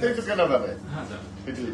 বিস্তারিত কেন যাবে এটাই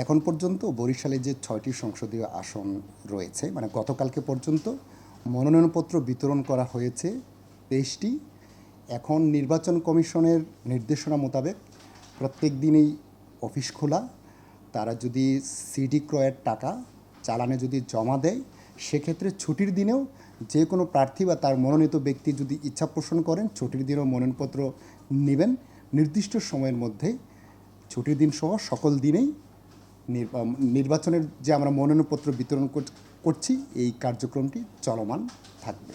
এখন পর্যন্ত বরিশালে যে 6টি সংসদীয় আসন রয়েছে মানে গতকালকে পর্যন্ত মনোনয়নপত্র বিতরণ করা হয়েছে 23টি। এখন নির্বাচন কমিশনের নির্দেশনা মোতাবেক প্রত্যেক দিনই অফিস খোলা। তারা যদি সিডি ক্রয়ের টাকা চালানে যদি জমা দেয় সেক্ষেত্রে ছুটির দিনেও যে কোনো প্রার্থী বা তার মনোনীত ব্যক্তি যদি ইচ্ছা পোষণ করেন ছুটির দিনেও মনোনয়নপত্র নেবেন। নির্দিষ্ট সময়ের মধ্যে ছুটির দিন সহ সকল দিনেই নির্বাচনের যে আমরা মনোনয়নপত্র বিতরণ করছি এই কার্যক্রমটি চলমান থাকবে।